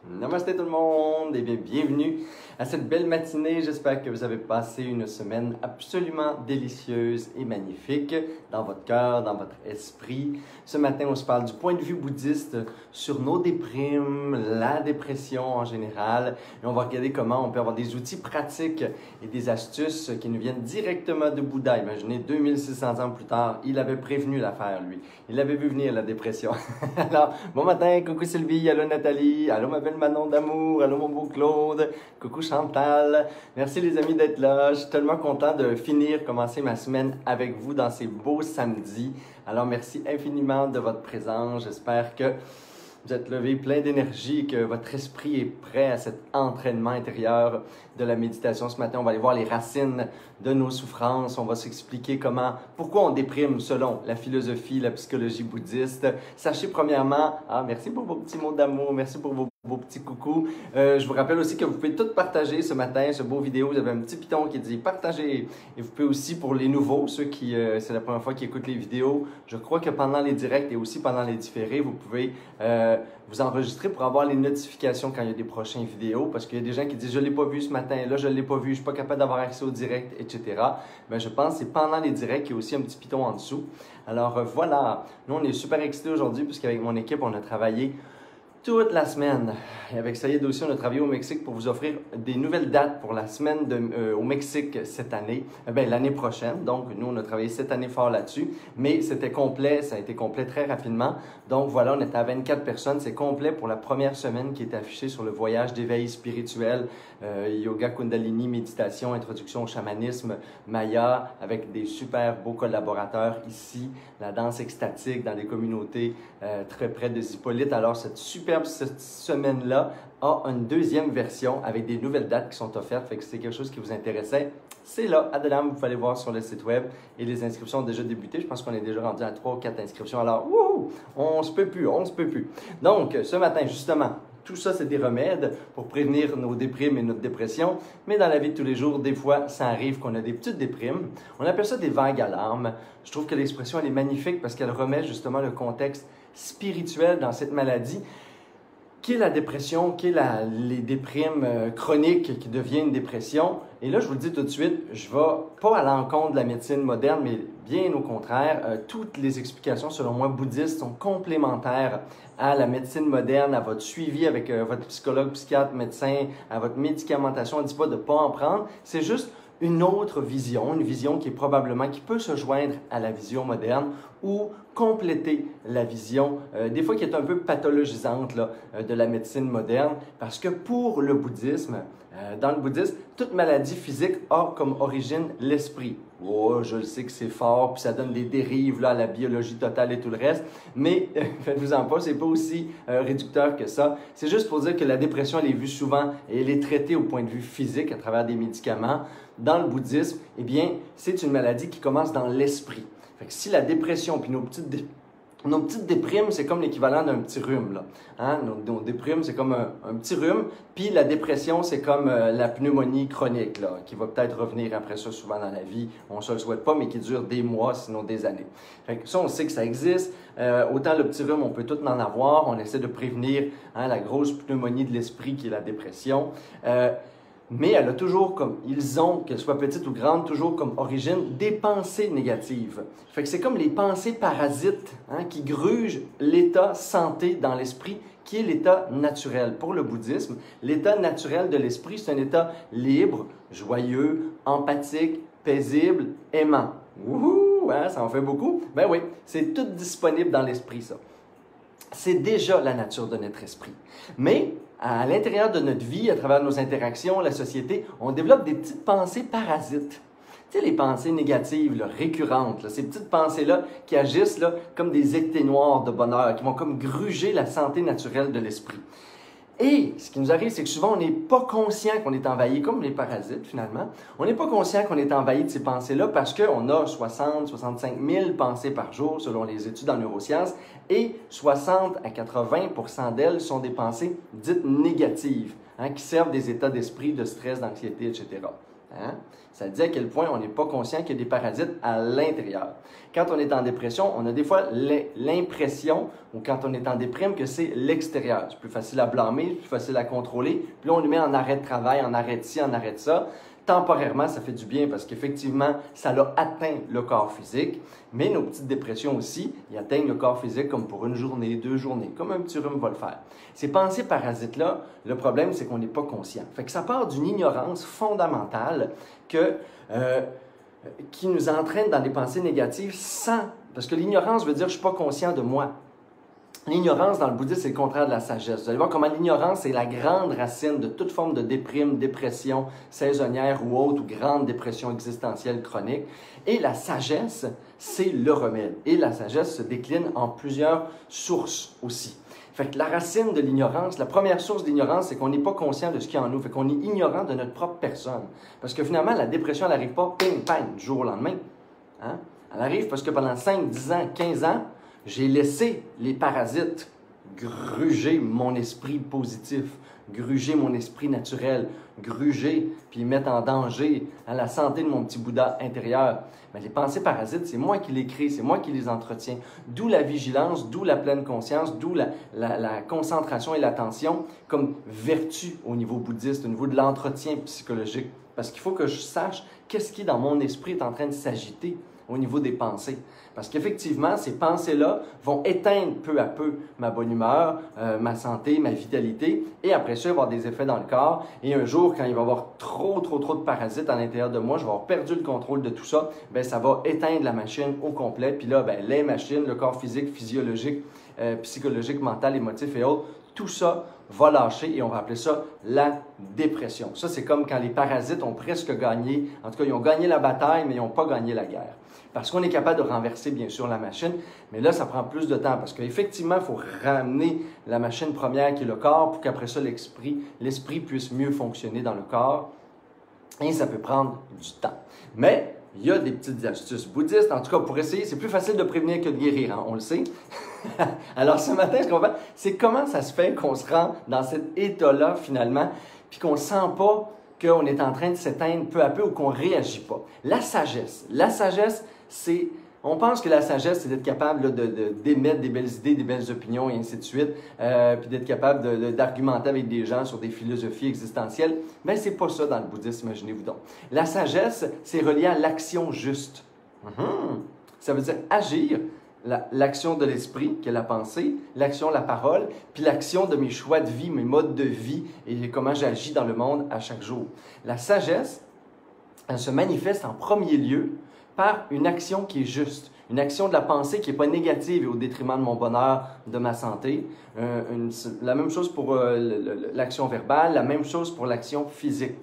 Namasté tout le monde et bienvenue à cette belle matinée. J'espère que vous avez passé une semaine absolument délicieuse et magnifique dans votre cœur, dans votre esprit. Ce matin, on se parle du point de vue bouddhiste sur nos déprimes, la dépression en général. Et on va regarder comment on peut avoir des outils pratiques et des astuces qui nous viennent directement de Bouddha. Imaginez, 2600 ans plus tard, il avait prévenu l'affaire, lui. Il avait vu venir la dépression. Alors, bon matin, coucou Sylvie, allô Nathalie, allô ma belle Manon d'amour, allô mon beau Claude, coucou Chantal. Merci les amis d'être là. Je suis tellement content de commencer ma semaine avec vous dans ces beaux samedis. Alors merci infiniment de votre présence. J'espère que vous êtes levés plein d'énergie et que votre esprit est prêt à cet entraînement intérieur de la méditation. Ce matin, on va aller voir les racines de nos souffrances. On va s'expliquer pourquoi on déprime selon la philosophie, la psychologie bouddhiste. Sachez premièrement, merci pour vos petits mots d'amour, merci pour vos petits coucous. Je vous rappelle aussi que vous pouvez tout partager ce matin, ce beau vidéo. Vous avez un petit piton qui dit partager. Et vous pouvez aussi, pour les nouveaux, ceux qui, c'est la première fois qu'ils écoutent les vidéos, je crois que pendant les directs et aussi pendant les différés, vous pouvez vous enregistrer pour avoir les notifications quand il y a des prochaines vidéos. Parce qu'il y a des gens qui disent je ne l'ai pas vu ce matin, là je ne l'ai pas vu, je ne suis pas capable d'avoir accès au direct, etc. Mais je pense que c'est pendant les directs qu'il y a aussi un petit piton en dessous. Alors voilà, nous on est super excités aujourd'hui puisqu'avec mon équipe, on a travaillé toute la semaine. Et avec Sayed aussi, on a travaillé au Mexique pour vous offrir des nouvelles dates pour la semaine au Mexique cette année, l'année prochaine. Donc, nous, on a travaillé cette année fort là-dessus, mais c'était complet, ça a été complet très rapidement. Donc, voilà, on était à 24 personnes. C'est complet pour la première semaine qui est affichée sur le voyage d'éveil spirituel, yoga kundalini, méditation, introduction au chamanisme, maya, avec des super beaux collaborateurs ici, la danse extatique dans des communautés très près de Hippolyte. Alors, cette semaine-là a une deuxième version avec des nouvelles dates qui sont offertes. Fait que si c'est quelque chose qui vous intéressait, c'est là, à Delam, vous pouvez aller voir sur le site web et les inscriptions ont déjà débuté. Je pense qu'on est déjà rendu à 3 ou 4 inscriptions. Alors, on se peut plus. Donc, ce matin, justement, tout ça, c'est des remèdes pour prévenir nos déprimes et notre dépression. Mais dans la vie de tous les jours, des fois, ça arrive qu'on a des petites déprimes. On appelle ça des vagues alarmes. Je trouve que l'expression, elle est magnifique parce qu'elle remet justement le contexte spirituel dans cette maladie qui est la dépression, qui est les déprimes chroniques qui deviennent une dépression. Et là, je vous le dis tout de suite, je ne vais pas à l'encontre de la médecine moderne, mais bien au contraire, toutes les explications, selon moi, bouddhistes sont complémentaires à la médecine moderne, à votre suivi avec votre psychologue, psychiatre, médecin, à votre médicamentation. On ne dit pas de ne pas en prendre, c'est juste une autre vision, une vision qui peut se joindre à la vision moderne ou compléter la vision, des fois qui est un peu pathologisante de la médecine moderne, parce que pour le bouddhisme, dans le bouddhisme, toute maladie physique a comme origine l'esprit. Oh, je le sais que c'est fort, puis ça donne des dérives à la biologie totale et tout le reste, mais faites-vous-en pas, c'est pas aussi réducteur que ça. C'est juste pour dire que la dépression, elle est vue souvent et elle est traitée au point de vue physique à travers des médicaments. Dans le bouddhisme, eh bien, c'est une maladie qui commence dans l'esprit. Fait que si la dépression, puis nos petites déprimes, c'est comme l'équivalent d'un petit rhume. Là. Hein? Nos déprimes, c'est comme un petit rhume. Puis la dépression, c'est comme la pneumonie chronique, là, qui va peut-être revenir après ça souvent dans la vie. On ne se le souhaite pas, mais qui dure des mois, sinon des années. Fait que ça, on sait que ça existe. Autant le petit rhume, on peut tout en avoir. On essaie de prévenir la grosse pneumonie de l'esprit qui est la dépression. Mais elle a toujours qu'elle soit petite ou grande, toujours comme origine des pensées négatives. Fait que c'est comme les pensées parasites qui grugent l'état santé dans l'esprit, qui est l'état naturel. Pour le bouddhisme, l'état naturel de l'esprit, c'est un état libre, joyeux, empathique, paisible, aimant. Wouhou! Ça en fait beaucoup? Ben oui, c'est tout disponible dans l'esprit, ça. C'est déjà la nature de notre esprit. Mais à l'intérieur de notre vie, à travers nos interactions, la société, on développe des petites pensées parasites. Tu sais, les pensées négatives, récurrentes, ces petites pensées-là qui agissent comme des exténuateurs de bonheur, qui vont comme gruger la santé naturelle de l'esprit. Et ce qui nous arrive, c'est que souvent, on n'est pas conscient qu'on est envahi, comme les parasites finalement. On n'est pas conscient qu'on est envahi de ces pensées-là parce qu'on a 60-65 000 pensées par jour selon les études en neurosciences et 60 à 80 d'elles sont des pensées dites négatives, qui servent des états d'esprit, de stress, d'anxiété, etc. Hein? Ça dit à quel point on n'est pas conscient qu'il y a des parasites à l'intérieur. Quand on est en dépression, on a des fois l'impression, ou quand on est en déprime, que c'est l'extérieur. C'est plus facile à blâmer, c'est plus facile à contrôler. Puis là, on le met en arrêt de travail, en arrêt de ci, en arrêt de ça. Temporairement, ça fait du bien parce qu'effectivement, ça l'a atteint le corps physique. Mais nos petites dépressions aussi, ils atteignent le corps physique comme pour une journée, 2 journées, comme un petit rhume va le faire. Ces pensées parasites-là, le problème, c'est qu'on n'est pas conscient. Fait que ça part d'une ignorance fondamentale qui nous entraîne dans des pensées négatives parce que l'ignorance veut dire « je ne suis pas conscient de moi ». L'ignorance dans le bouddhisme, c'est le contraire de la sagesse. Vous allez voir comment l'ignorance est la grande racine de toute forme de déprime, dépression saisonnière ou autre, ou grande dépression existentielle chronique. Et la sagesse, c'est le remède. Et la sagesse se décline en plusieurs sources aussi. Fait que la racine de l'ignorance, la première source d'ignorance, c'est qu'on n'est pas conscient de ce qu'il y a en nous. Fait qu'on est ignorant de notre propre personne. Parce que finalement, la dépression, elle n'arrive pas ping, pang, du jour au lendemain. Hein? Elle arrive parce que pendant 5, 10 ans, 15 ans, j'ai laissé les parasites gruger mon esprit positif, gruger mon esprit naturel, gruger puis mettre en danger la santé de mon petit Bouddha intérieur. Mais les pensées parasites, c'est moi qui les crée, c'est moi qui les entretiens. D'où la vigilance, d'où la pleine conscience, d'où la concentration et l'attention comme vertu au niveau bouddhiste, au niveau de l'entretien psychologique. Parce qu'il faut que je sache qu'est-ce qui, dans mon esprit, est en train de s'agiter au niveau des pensées. Parce qu'effectivement, ces pensées-là vont éteindre peu à peu ma bonne humeur, ma santé, ma vitalité, et après ça, il va y avoir des effets dans le corps. Et un jour, quand il va y avoir trop de parasites à l'intérieur de moi, je vais avoir perdu le contrôle de tout ça, bien, ça va éteindre la machine au complet. Puis là, bien, les machines, le corps physique, physiologique, psychologique, mental, émotif et autres, tout ça va lâcher et on va appeler ça la dépression. Ça, c'est comme quand les parasites ont presque gagné, en tout cas, ils ont gagné la bataille, mais ils n'ont pas gagné la guerre. Parce qu'on est capable de renverser, bien sûr, la machine, mais là, ça prend plus de temps parce qu'effectivement, il faut ramener la machine première qui est le corps pour qu'après ça, l'esprit puisse mieux fonctionner dans le corps et ça peut prendre du temps. Mais il y a des petites astuces bouddhistes, en tout cas, pour essayer, c'est plus facile de prévenir que de guérir, hein, on le sait. Alors, ce matin, ce qu'on va faire, c'est comment ça se fait qu'on se rend dans cet état-là, finalement, puis qu'on ne sent pas qu'on est en train de s'éteindre peu à peu ou qu'on ne réagit pas. La sagesse, c'est... On pense que la sagesse, c'est d'être capable d'émettre des belles idées, des belles opinions et ainsi de suite, puis d'être capable d'argumenter avec des gens sur des philosophies existentielles. Mais c'est pas ça dans le bouddhisme, imaginez-vous donc. La sagesse, c'est relié à l'action juste. Ça veut dire agir, l'action de l'esprit, qui est la pensée, l'action, la parole, puis l'action de mes choix de vie, mes modes de vie et comment j'agis dans le monde à chaque jour. La sagesse, elle se manifeste en premier lieu par une action qui est juste, une action de la pensée qui n'est pas négative et au détriment de mon bonheur, de ma santé. La même chose pour l'action verbale, la même chose pour l'action physique.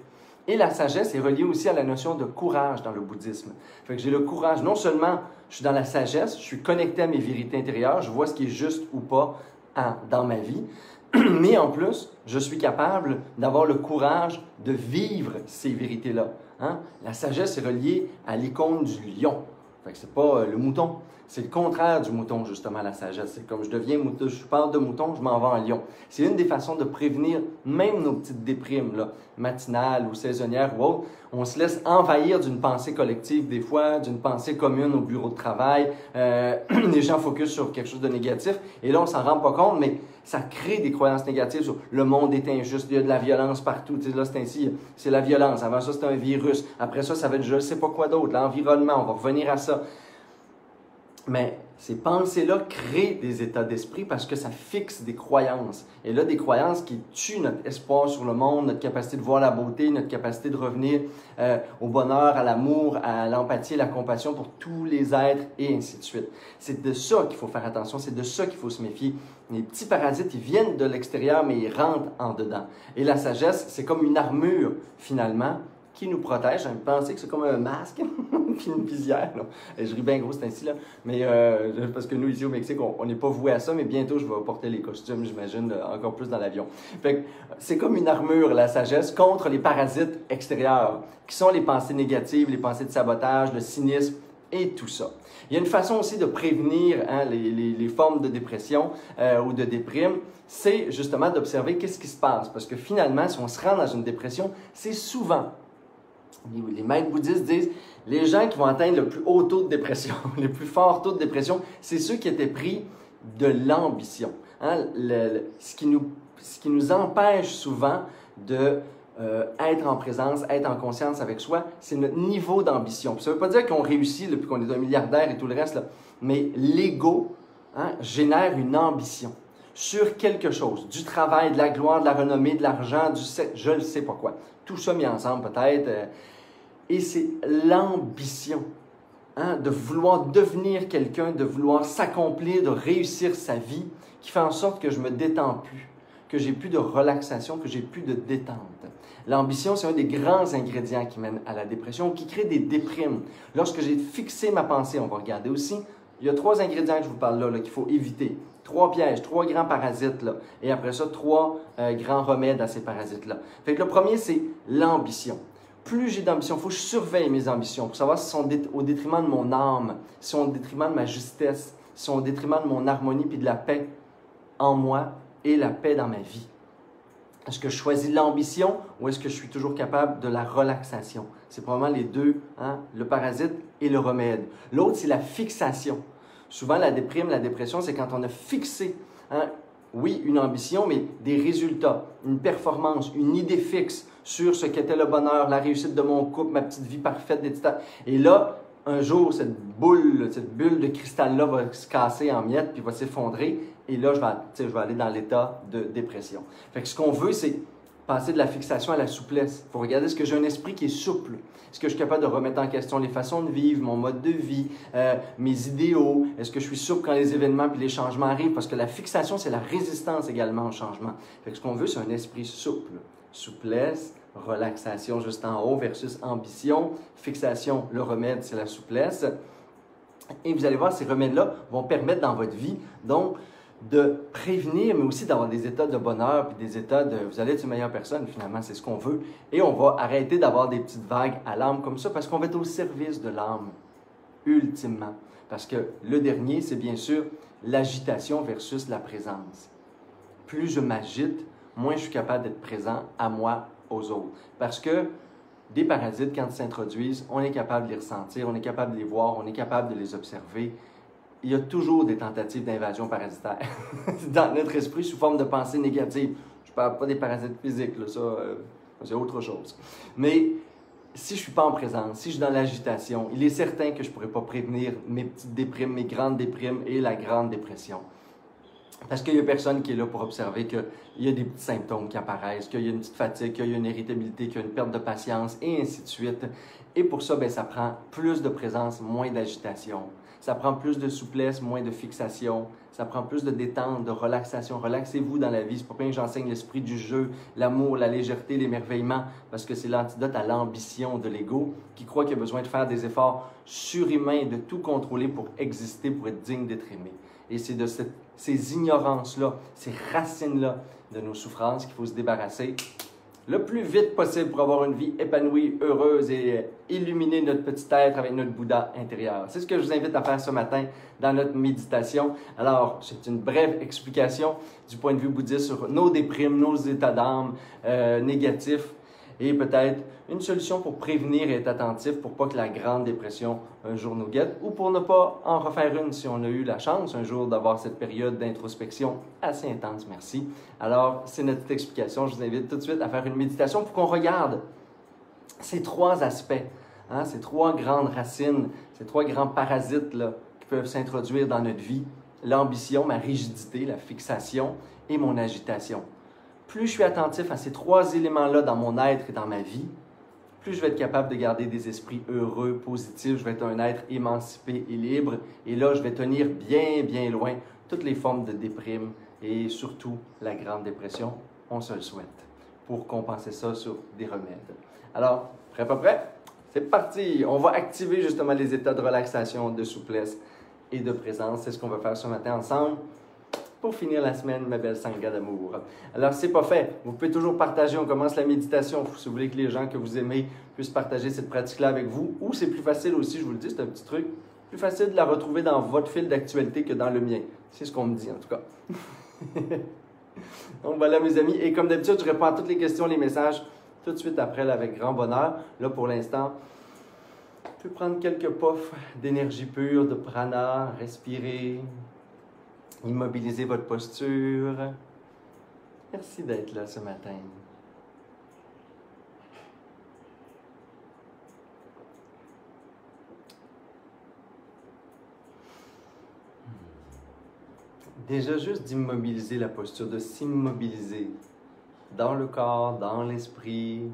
Et la sagesse est reliée aussi à la notion de courage dans le bouddhisme. Fait que j'ai le courage, non seulement je suis dans la sagesse, je suis connecté à mes vérités intérieures, je vois ce qui est juste ou pas dans ma vie, mais en plus, je suis capable d'avoir le courage de vivre ces vérités-là. Hein? La sagesse est reliée à l'icône du lion. Fait que c'est pas le mouton. C'est le contraire du mouton, justement, la sagesse. C'est comme je deviens mouton, je parle de mouton, je m'en vais en lion. C'est une des façons de prévenir même nos petites déprimes, là, matinales ou saisonnières ou autres. On se laisse envahir d'une pensée collective des fois, d'une pensée commune au bureau de travail. Les gens focusent sur quelque chose de négatif et là, on s'en rend pas compte, mais ça crée des croyances négatives sur le monde est injuste, il y a de la violence partout. Tu sais, là, c'est ainsi, c'est la violence. Avant ça, c'était un virus. Après ça, ça va être je ne sais pas quoi d'autre, l'environnement, on va revenir à ça. Mais ces pensées-là créent des états d'esprit parce que ça fixe des croyances. Et là, des croyances qui tuent notre espoir sur le monde, notre capacité de voir la beauté, notre capacité de revenir au bonheur, à l'amour, à l'empathie, à la compassion pour tous les êtres et ainsi de suite. C'est de ça qu'il faut faire attention, c'est de ça qu'il faut se méfier. Les petits parasites, ils viennent de l'extérieur, mais ils rentrent en dedans. Et la sagesse, c'est comme une armure, finalement, qui nous protège. Vous pensez que c'est comme un masque, puis une visière. Là. Et je ris bien gros, c'est ainsi, là. Mais parce que nous, ici au Mexique, on n'est pas voué à ça, mais bientôt, je vais porter les costumes, j'imagine, encore plus dans l'avion. Fait que c'est comme une armure, la sagesse, contre les parasites extérieurs, qui sont les pensées négatives, les pensées de sabotage, le cynisme et tout ça. Il y a une façon aussi de prévenir les formes de dépression ou de déprime, c'est justement d'observer qu'est-ce qui se passe. Parce que finalement, si on se rend dans une dépression, c'est souvent Les maîtres bouddhistes disent, les gens qui vont atteindre le plus haut taux de dépression, les plus forts taux de dépression, c'est ceux qui étaient pris de l'ambition. Hein? Ce qui nous empêche souvent de être en présence, être en conscience avec soi, c'est notre niveau d'ambition. Ça ne veut pas dire qu'on réussit depuis qu'on est un milliardaire et tout le reste, là, mais l'ego génère une ambition sur quelque chose, du travail, de la gloire, de la renommée, de l'argent, je ne sais pas quoi. Tout ça mis ensemble peut-être. Et c'est l'ambition de vouloir devenir quelqu'un, de vouloir s'accomplir, de réussir sa vie, qui fait en sorte que je me détends plus, que j'ai plus de relaxation, que j'ai plus de détente. L'ambition, c'est un des grands ingrédients qui mène à la dépression, qui crée des déprimes. Lorsque j'ai fixé ma pensée, on va regarder aussi, il y a 3 ingrédients que je vous parle là qu'il faut éviter. 3 pièges, 3 grands parasites, là, et après ça, 3 grands remèdes à ces parasites-là. Fait que le premier, c'est l'ambition. Plus j'ai d'ambition, il faut que je surveille mes ambitions pour savoir si sont au détriment de mon âme, si sont au détriment de ma justesse, si sont au détriment de mon harmonie puis de la paix en moi et la paix dans ma vie. Est-ce que je choisis l'ambition ou est-ce que je suis toujours capable de la relaxation? C'est probablement les deux, le parasite et le remède. L'autre, c'est la fixation. Souvent, la déprime, la dépression, c'est quand on a fixé, oui, une ambition, mais des résultats, une performance, une idée fixe sur ce qu'était le bonheur, la réussite de mon couple, ma petite vie parfaite, etc. Et là, un jour, cette bulle de cristal-là va se casser en miettes puis va s'effondrer. Et là, je vais aller dans l'état de dépression. Fait que ce qu'on veut, c'est passer de la fixation à la souplesse. Il faut regarder, est-ce que j'ai un esprit qui est souple? Est-ce que je suis capable de remettre en question les façons de vivre, mon mode de vie, mes idéaux? Est-ce que je suis souple quand les événements puis les changements arrivent? Parce que la fixation, c'est la résistance également au changement. Fait que ce qu'on veut, c'est un esprit souple. Souplesse, relaxation juste en haut versus ambition. Fixation, le remède, c'est la souplesse. Et vous allez voir, ces remèdes-là vont permettre dans votre vie, donc, de prévenir, mais aussi d'avoir des états de bonheur, puis des états de vous allez être une meilleure personne, finalement, c'est ce qu'on veut. Et on va arrêter d'avoir des petites vagues à l'âme comme ça, parce qu'on va être au service de l'âme, ultimement. Parce que le dernier, c'est bien sûr l'agitation versus la présence. Plus je m'agite, moins je suis capable d'être présent à moi, aux autres. Parce que des parasites, quand ils s'introduisent, on est capable de les ressentir, on est capable de les voir, on est capable de les observer. Il y a toujours des tentatives d'invasion parasitaire dans notre esprit sous forme de pensée négative. Je ne parle pas des parasites physiques, là, ça, c'est autre chose. Mais si je ne suis pas en présence, si je suis dans l'agitation, il est certain que je ne pourrai pas prévenir mes petites déprimes, mes grandes déprimes et la grande dépression. Parce qu'il n'y a personne qui est là pour observer qu'il y a des petits symptômes qui apparaissent, qu'il y a une petite fatigue, qu'il y a une irritabilité, qu'il y a une perte de patience, et ainsi de suite. Et pour ça, ça prend plus de présence, moins d'agitation. Ça prend plus de souplesse, moins de fixation. Ça prend plus de détente, de relaxation. Relaxez-vous dans la vie. C'est pour rien que j'enseigne l'esprit du jeu, l'amour, la légèreté, l'émerveillement, parce que c'est l'antidote à l'ambition de l'ego qui croit qu'il a besoin de faire des efforts surhumains, de tout contrôler pour exister, pour être digne d'être aimé. Et c'est de ces ignorances-là, ces racines-là de nos souffrances qu'il faut se débarrasser le plus vite possible pour avoir une vie épanouie, heureuse et illuminer notre petit être avec notre Bouddha intérieur. C'est ce que je vous invite à faire ce matin dans notre méditation. Alors, c'est une brève explication du point de vue bouddhiste sur nos déprimes, nos états d'âme négatifs et peut-être une solution pour prévenir et être attentif pour pas que la grande dépression un jour nous guette ou pour ne pas en refaire une si on a eu la chance un jour d'avoir cette période d'introspection assez intense, merci. Alors, c'est notre petite explication. Je vous invite tout de suite à faire une méditation pour qu'on regarde ces 3 aspects, ces 3 grandes racines, ces 3 grands parasites là, qui peuvent s'introduire dans notre vie. L'ambition, ma rigidité, la fixation et mon agitation. Plus je suis attentif à ces 3 éléments-là dans mon être et dans ma vie, plus je vais être capable de garder des esprits heureux, positifs, je vais être un être émancipé et libre. Et là, je vais tenir bien, bien loin toutes les formes de déprime et surtout la grande dépression, on se le souhaite, pour compenser ça sur des remèdes. Alors, prêt, pas prêt? C'est parti! On va activer justement les états de relaxation, de souplesse et de présence. C'est ce qu'on va faire ce matin ensemble. Pour finir la semaine, ma belle sangha d'amour. Alors, c'est pas fait. Vous pouvez toujours partager. On commence la méditation. Si vous voulez que les gens que vous aimez puissent partager cette pratique-là avec vous. Ou c'est plus facile aussi, je vous le dis, c'est un petit truc, plus facile de la retrouver dans votre fil d'actualité que dans le mien. C'est ce qu'on me dit, en tout cas. Donc, voilà, mes amis. Et comme d'habitude, je réponds à toutes les questions, les messages tout de suite après, là, avec grand bonheur. Là, pour l'instant, vous pouvez prendre quelques puffs d'énergie pure, de prana, respirer, immobiliser votre posture. Merci d'être là ce matin. Déjà, juste d'immobiliser la posture, de s'immobiliser dans le corps, dans l'esprit,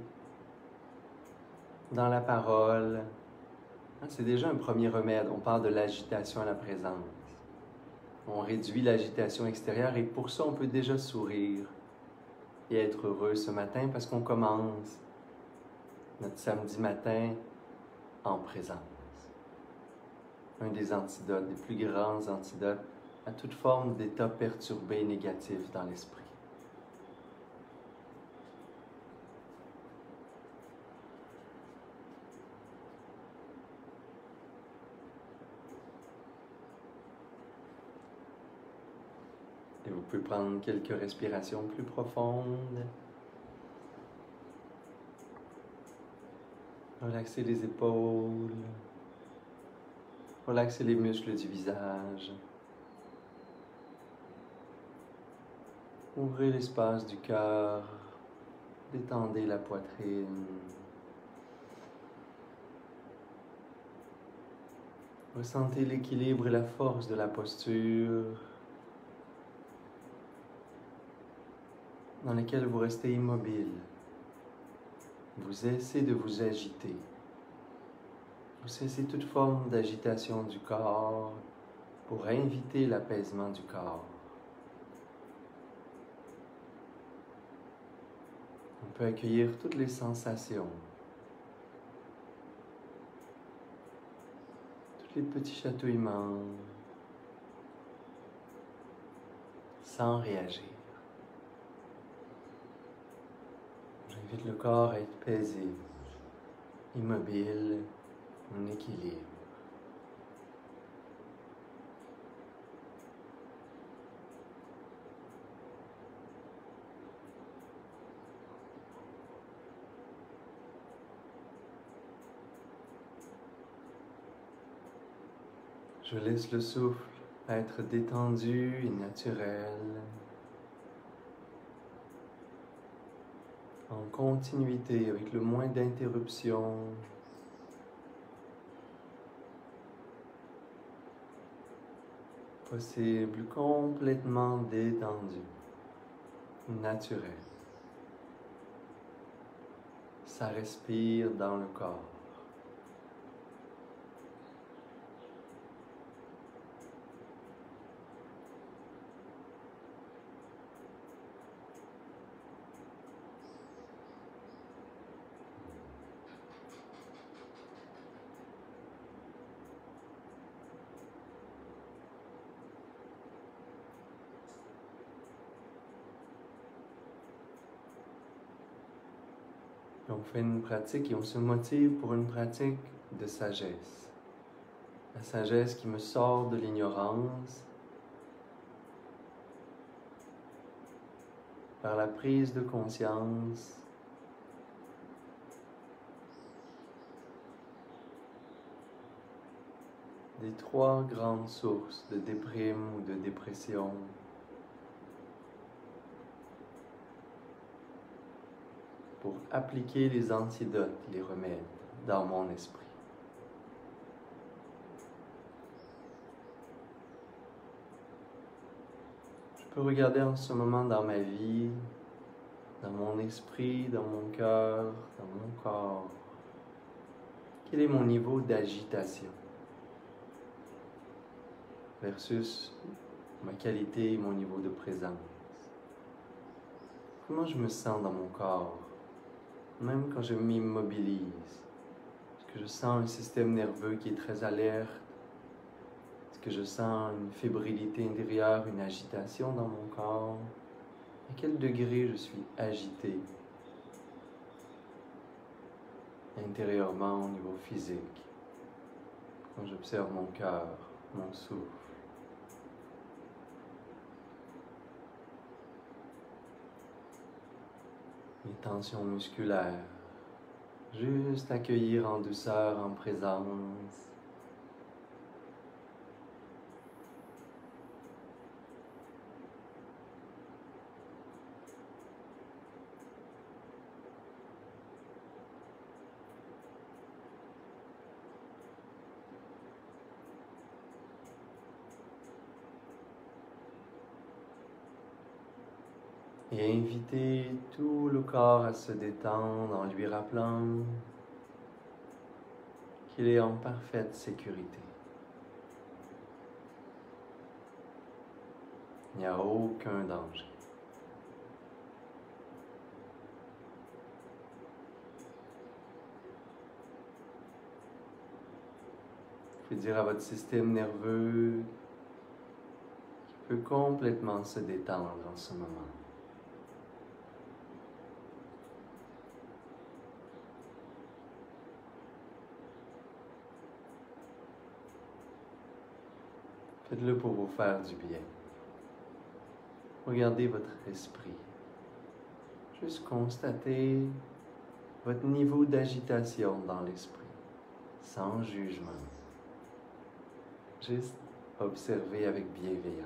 dans la parole. C'est déjà un premier remède. On parle de l'agitation à la présence. On réduit l'agitation extérieure et pour ça, on peut déjà sourire et être heureux ce matin parce qu'on commence notre samedi matin en présence. Un des antidotes, des plus grands antidotes à toute forme d'état perturbé et négatif dans l'esprit. Et vous pouvez prendre quelques respirations plus profondes. Relaxez les épaules. Relaxez les muscles du visage. Ouvrez l'espace du cœur. Détendez la poitrine. Ressentez l'équilibre et la force de la posture dans laquelle vous restez immobile. Vous cessez de vous agiter. Vous cessez toute forme d'agitation du corps pour inviter l'apaisement du corps. On peut accueillir toutes les sensations, tous les petits chatouillements, sans réagir. J'invite le corps à être paisible, immobile, en équilibre. Je laisse le souffle être détendu et naturel, en continuité avec le moins d'interruptions. Possible, complètement détendu, naturel. Ça respire dans le corps. On fait une pratique et on se motive pour une pratique de sagesse. La sagesse qui me sort de l'ignorance par la prise de conscience des trois grandes sources de déprime ou de dépression. Pour appliquer les antidotes, les remèdes dans mon esprit. Je peux regarder en ce moment dans ma vie, dans mon esprit, dans mon cœur, dans mon corps. Quel est mon niveau d'agitation versus ma qualité, mon niveau de présence? Comment je me sens dans mon corps? Même quand je m'immobilise, est-ce que je sens un système nerveux qui est très alerte? Est-ce que je sens une fébrilité intérieure, une agitation dans mon corps? À quel degré je suis agité intérieurement au niveau physique? Quand j'observe mon cœur, mon souffle. les tensions musculaires. Juste accueillir en douceur, en présence. Et inviter tout le corps à se détendre en lui rappelant qu'il est en parfaite sécurité. Il n'y a aucun danger. Vous pouvez dire à votre système nerveux qu'il peut complètement se détendre en ce moment. Faites-le pour vous faire du bien. Regardez votre esprit. Juste constatez votre niveau d'agitation dans l'esprit, sans jugement. Juste observez avec bienveillance.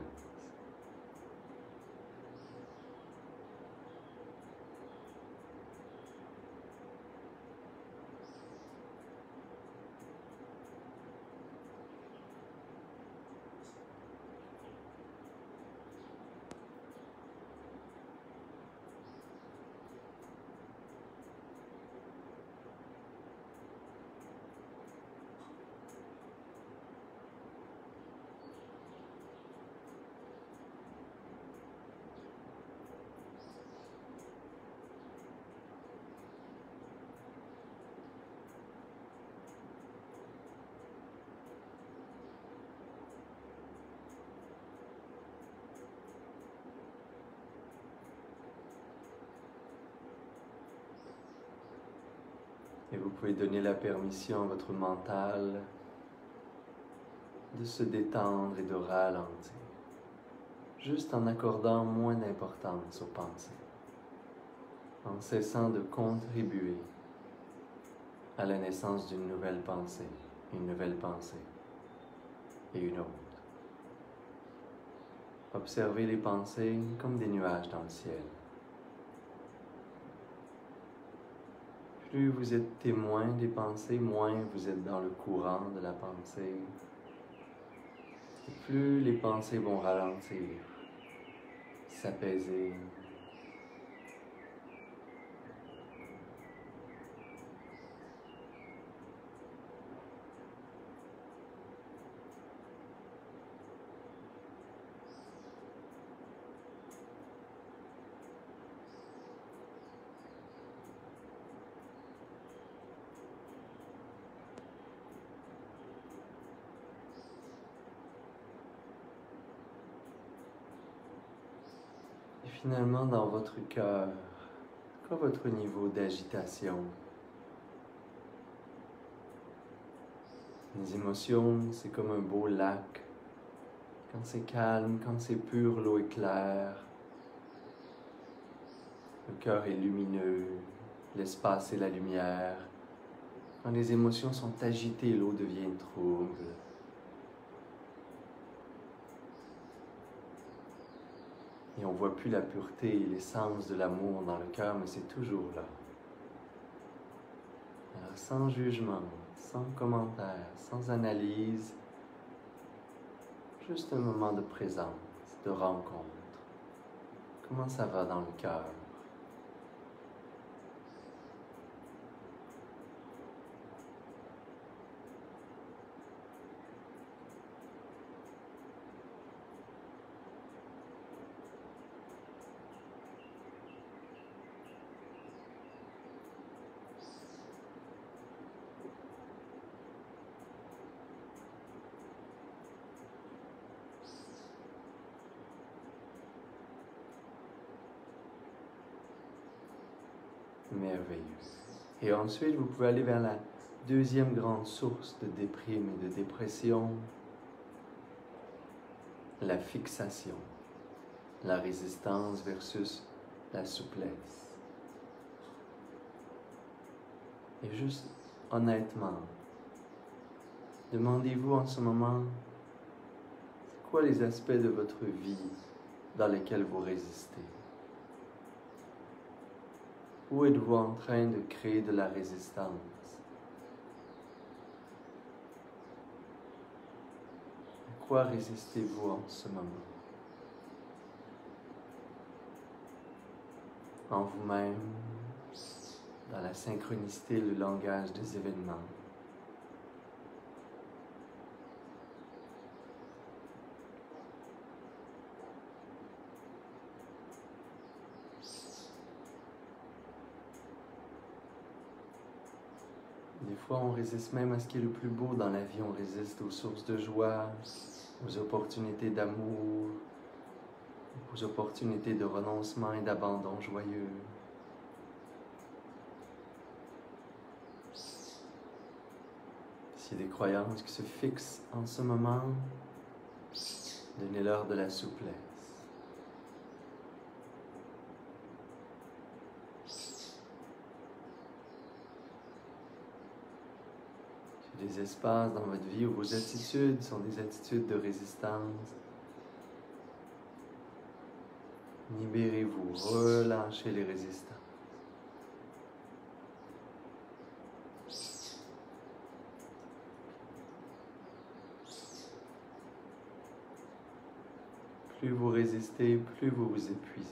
Et vous pouvez donner la permission à votre mental de se détendre et de ralentir, juste en accordant moins d'importance aux pensées, en cessant de contribuer à la naissance d'une nouvelle pensée, une nouvelle pensée et une autre. Observez les pensées comme des nuages dans le ciel. Plus vous êtes témoin des pensées, moins vous êtes dans le courant de la pensée. Et plus les pensées vont ralentir, s'apaiser. Et finalement, dans votre cœur, quel est votre niveau d'agitation? Les émotions, c'est comme un beau lac. Quand c'est calme, quand c'est pur, l'eau est claire. Le cœur est lumineux, l'espace est la lumière. Quand les émotions sont agitées, l'eau devient trouble. Et on ne voit plus la pureté et l'essence de l'amour dans le cœur, mais c'est toujours là. Alors, sans jugement, sans commentaire, sans analyse, juste un moment de présence, de rencontre. Comment ça va dans le cœur? Merveilleux. Et ensuite, vous pouvez aller vers la deuxième grande source de déprime et de dépression, la fixation, la résistance versus la souplesse. Et juste honnêtement, demandez-vous en ce moment, c'est quoi les aspects de votre vie dans lesquels vous résistez? Où êtes-vous en train de créer de la résistance? À quoi résistez-vous en ce moment? En vous-même, dans la synchronicité, le langage des événements. Des fois, on résiste même à ce qui est le plus beau dans la vie. On résiste aux sources de joie, aux opportunités d'amour, aux opportunités de renoncement et d'abandon joyeux. S'il y a des croyances qui se fixent en ce moment, donnez-leur de la souplesse. Des espaces dans votre vie où vos attitudes sont des attitudes de résistance. Libérez-vous, relâchez les résistances. Plus vous résistez, plus vous vous épuisez.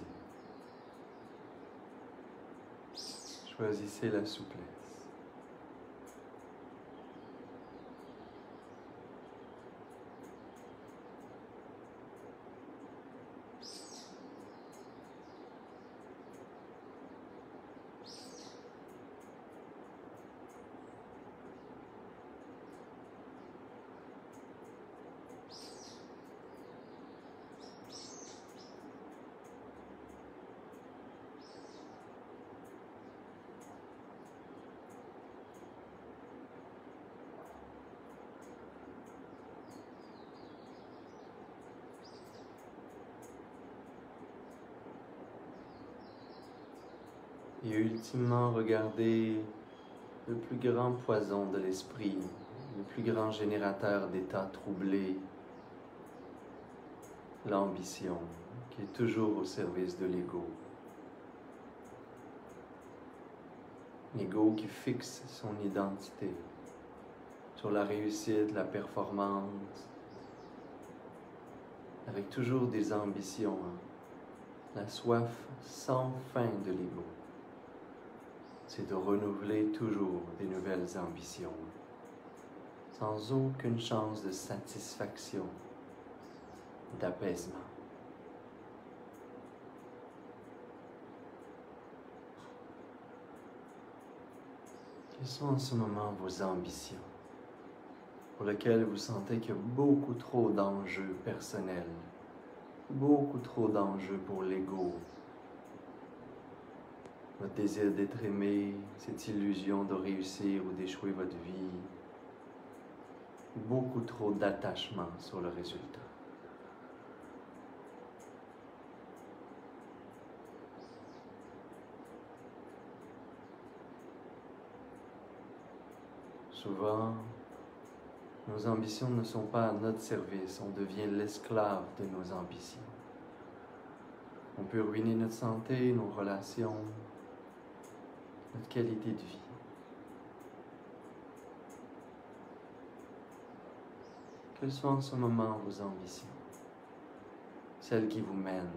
Choisissez la souplesse. Et ultimement, regardez le plus grand poison de l'esprit, le plus grand générateur d'états troublés, l'ambition, qui est toujours au service de l'ego. L'ego qui fixe son identité sur la réussite, la performance, avec toujours des ambitions, la soif sans fin de l'ego. C'est de renouveler toujours des nouvelles ambitions, sans aucune chance de satisfaction, d'apaisement. Quelles sont en ce moment vos ambitions, pour lesquelles vous sentez qu'il y a beaucoup trop d'enjeux personnels, beaucoup trop d'enjeux pour l'ego, votre désir d'être aimé, cette illusion de réussir ou d'échouer votre vie, beaucoup trop d'attachement sur le résultat. Souvent, nos ambitions ne sont pas à notre service, on devient l'esclave de nos ambitions. On peut ruiner notre santé, nos relations, notre qualité de vie. Quelles sont en ce moment vos ambitions? Celles qui vous mènent.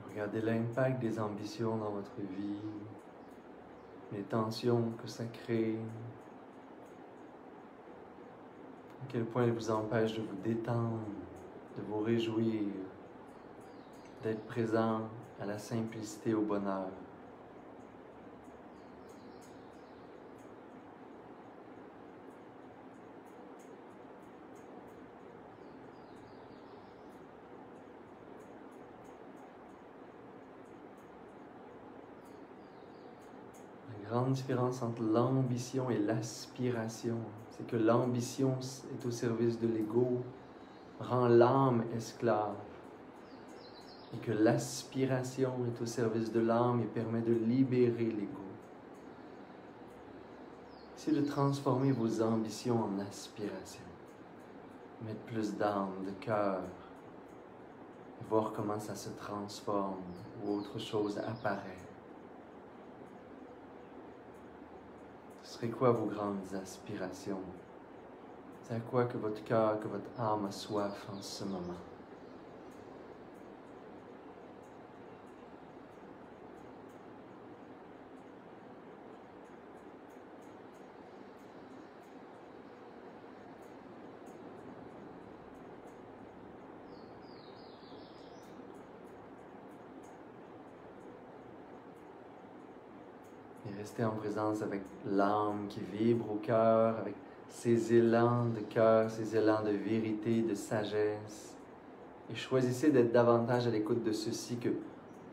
Regardez l'impact des ambitions dans votre vie, les tensions que ça crée, à quel point elles vous empêchent de vous détendre, de vous réjouir, d'être présent à la simplicité, au bonheur. grande différence entre l'ambition et l'aspiration. C'est que l'ambition est au service de l'ego, rend l'âme esclave. Et que l'aspiration est au service de l'âme et permet de libérer l'ego. Essayez de transformer vos ambitions en aspirations. Mettre plus d'âme, de cœur. Et voir comment ça se transforme ou autre chose apparaît. Ce serait quoi vos grandes aspirations? C'est à quoi que votre cœur, que votre âme a soif en ce moment? Et restez en présence avec l'âme qui vibre au cœur, avec ces élans de cœur, ces élans de vérité, de sagesse. Et choisissez d'être davantage à l'écoute de ceci que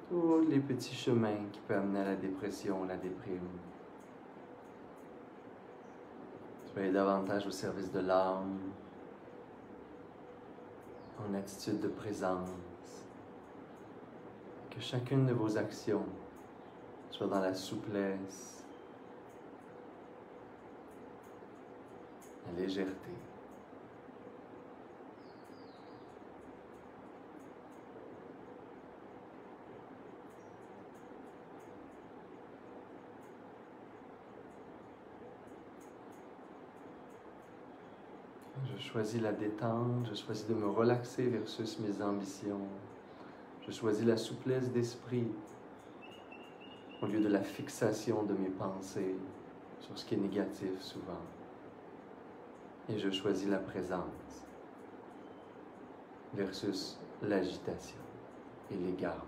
tous les petits chemins qui peuvent amener à la dépression, la déprime. Soyez davantage au service de l'âme, en attitude de présence. Que chacune de vos actions soit dans la souplesse, la légèreté. Je choisis la détente, je choisis de me relaxer versus mes ambitions. Je choisis la souplesse d'esprit au lieu de la fixation de mes pensées sur ce qui est négatif souvent. Et je choisis la présence versus l'agitation et l'égarement.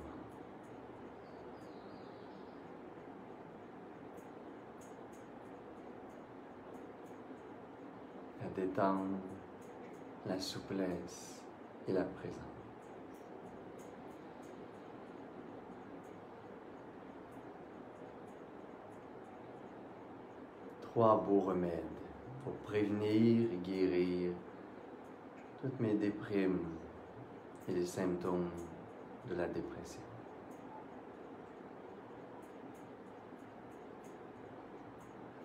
La détente, la souplesse et la présence. Trois beaux remèdes pour prévenir et guérir toutes mes déprimes et les symptômes de la dépression.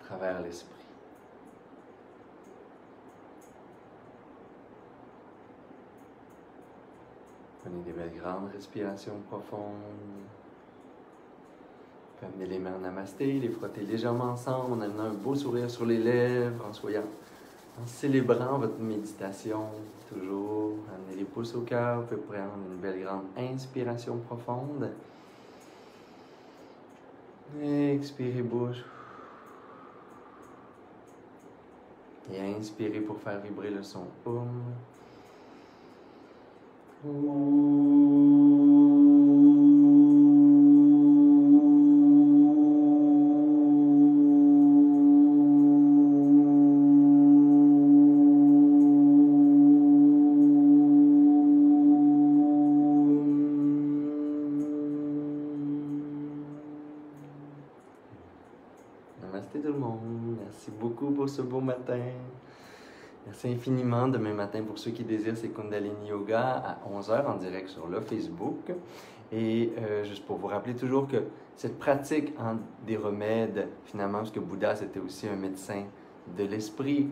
À travers l'esprit. Prenez des belles grandes respirations profondes. Amenez les mains en namasté, les frotter légèrement ensemble, en amenant un beau sourire sur les lèvres, en célébrant votre méditation, toujours. Amenez les pouces au cœur, vous pouvez prendre une belle grande inspiration profonde. Expirez bouche. Et inspirez pour faire vibrer le son Namasté tout le monde. Merci beaucoup pour ce beau matin. Merci infiniment. Demain matin, pour ceux qui désirent, c'est Kundalini Yoga à 11h en direct sur le Facebook. Et juste pour vous rappeler toujours que cette pratique des remèdes, finalement, parce que Bouddha, c'était aussi un médecin de l'esprit,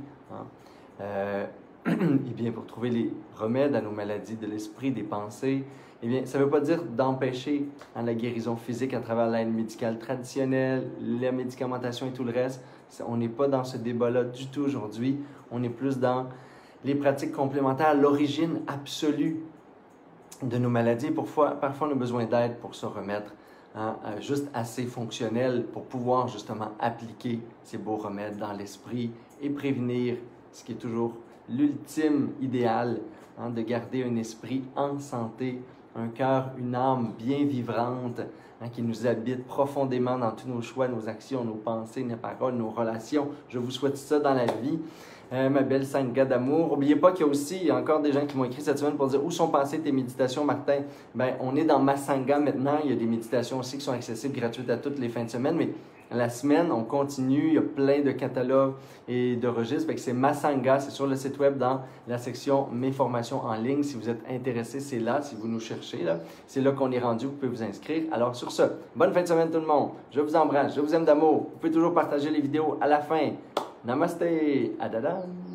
et bien pour trouver les remèdes à nos maladies de l'esprit, des pensées, eh bien, ça ne veut pas dire d'empêcher la guérison physique à travers l'aide médicale traditionnelle, la médicamentation et tout le reste. On n'est pas dans ce débat-là du tout aujourd'hui. On est plus dans les pratiques complémentaires, l'origine absolue de nos maladies. Parfois, on a besoin d'aide pour se remettre juste assez fonctionnel pour pouvoir justement appliquer ces beaux remèdes dans l'esprit et prévenir ce qui est toujours l'ultime idéal, de garder un esprit en santé, un cœur, une âme bien vibrante, qui nous habite profondément dans tous nos choix, nos actions, nos pensées, nos paroles, nos relations. Je vous souhaite ça dans la vie. Ma belle Sangha d'amour. N'oubliez pas qu'il y a aussi encore des gens qui m'ont écrit cette semaine pour dire où sont passées tes méditations, Martin. Ben, on est dans ma Sangha maintenant. Il y a des méditations aussi qui sont accessibles gratuites à toutes les fins de semaine, mais la semaine. On continue, il y a plein de catalogues et de registres. C'est Masanga, c'est sur le site web dans la section Mes formations en ligne. Si vous êtes intéressé, c'est là. Si vous nous cherchez, c'est là qu'on est rendu. Vous pouvez vous inscrire. Alors sur ce, bonne fin de semaine tout le monde. Je vous embrasse, je vous aime d'amour. Vous pouvez toujours partager les vidéos à la fin. Namaste, adadam.